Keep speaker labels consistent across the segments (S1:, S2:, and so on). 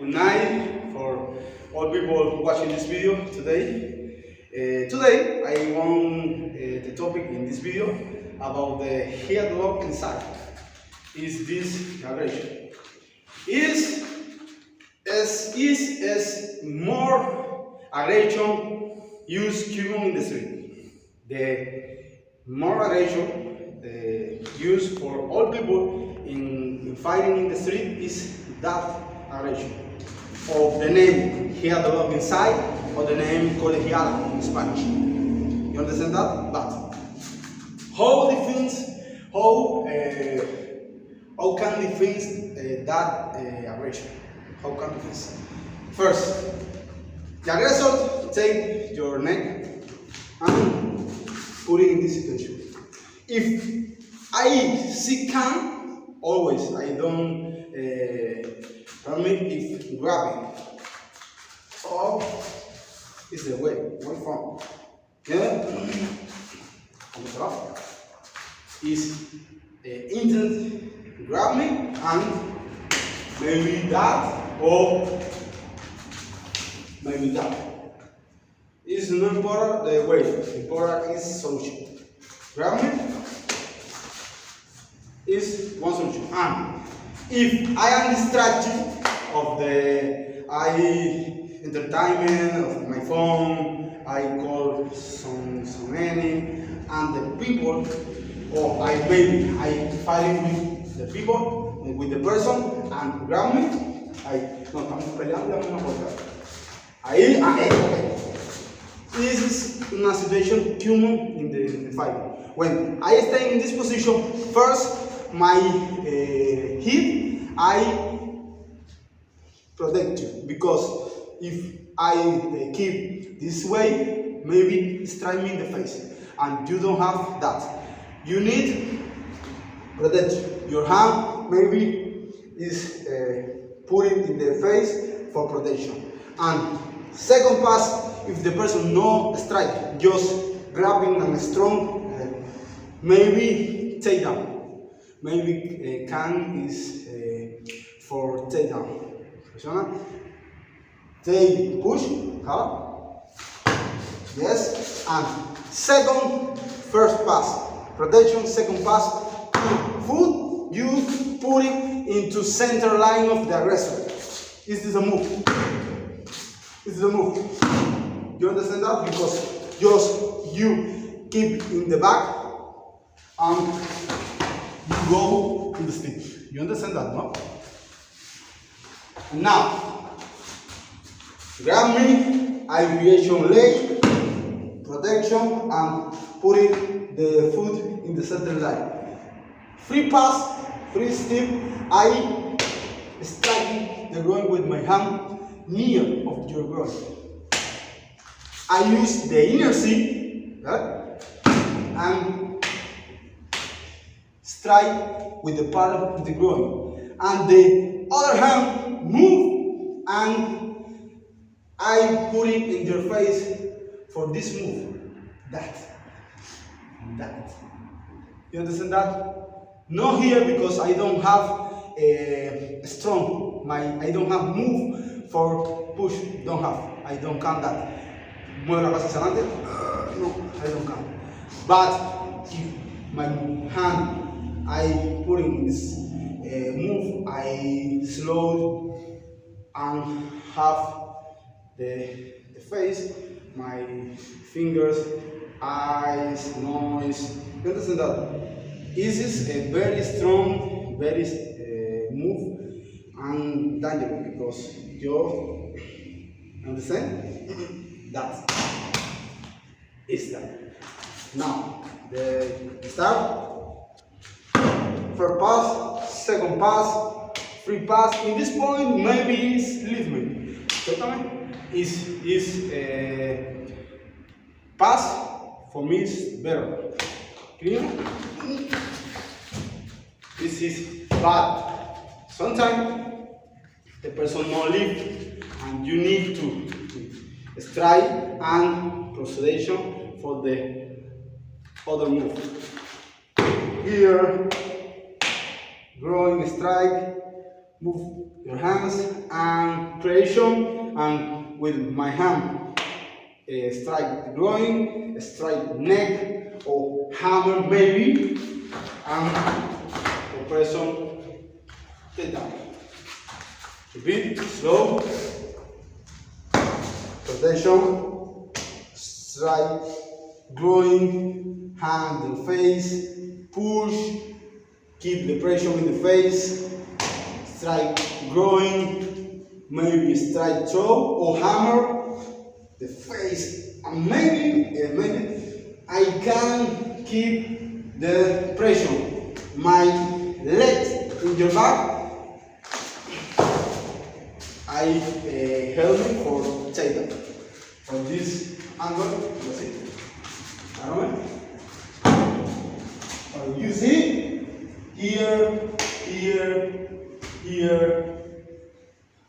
S1: Good night for all people watching this video today. Today I want the topic in this video about the head lock inside. Is this aggression? Is more aggression used common in the street? The more aggression used for all people in fighting in the street is that aggression. Of the name head lock inside or the name colegial in Spanish. You understand that? But how can defend that aggression? How can defend? First, the aggressor take your neck and put it in this situation. If I see can, always I don't permit if grabbing. So is the way from. Yeah. On the top is instant grab me and maybe that or maybe that. It's not important the way, important is solution. Grab me is one solution. And if I am distracted of the entertainment of my phone, I call some enemy and the people, or I fighting with the people, with the person and grab me. No estamos peleando, vamos a volver. Ahí, okay. This is una situation common in the fight. When I stay in this position, first my head I protect you, because if I keep this way, maybe strike me in the face, and you don't have that. You need protect your hand. Maybe is put it in the face for protection. And second pass, if the person no strike, just grabbing and strong, maybe take down. Maybe can is for take down. Take push, hard. Yes, and first pass, protection, second pass, foot, you put it into center line of the aggressor. This is a move. This is a move. You understand that? Because just you keep in the back and you go to the stick. You understand that, no? Now, grab me, aviation leg, protection, and put it the foot in the center line. Free pass, free step, I strike the groin with my hand near of your groin. I use the inner C, right? And strike with the part of the groin. And the other hand move and I put it in your face for this move. That. You understand that? Not here because I don't have a strong. I don't have move for push. I don't count that. Mueve la cabeza hacia adelante. No, I don't count. But if my hand I put in this move, I slow and have the face, my fingers, eyes, nose. You understand that? This is a very strong, very move and dangerous because you understand that is that. Now the start. First pass, second pass, free pass. In this point, maybe it's leave me. Is pass for me is better. Clear? This is bad. Sometimes the person not leave, and you need to strike and proceedation for the other move. Here, growing strike, move your hands and creation, and with my hand strike the groin, strike neck, or hammer maybe, and oppression take down. Repeat, slow, rotation, strike, groin, hand in the face, push, keep the pressure in the face, strike, groin, maybe strike throw or hammer, the face, and maybe I can keep the pressure. My legs in your back, I help me for takedown. From this angle, that's it. You see, here, here, here,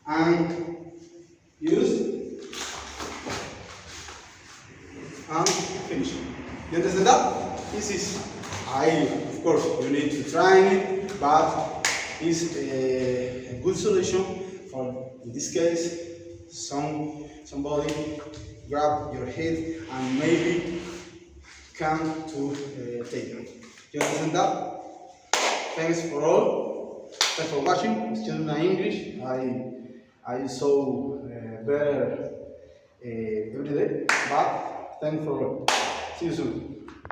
S1: and use, and finish. You understand that? This is, of course, you need to try it, but it's a good solution for, in this case, somebody grab your head and maybe come to take it. You understand that? Thanks for all. Thanks for watching. Excuse my English. I saw better every day, but thanks for all. See you soon.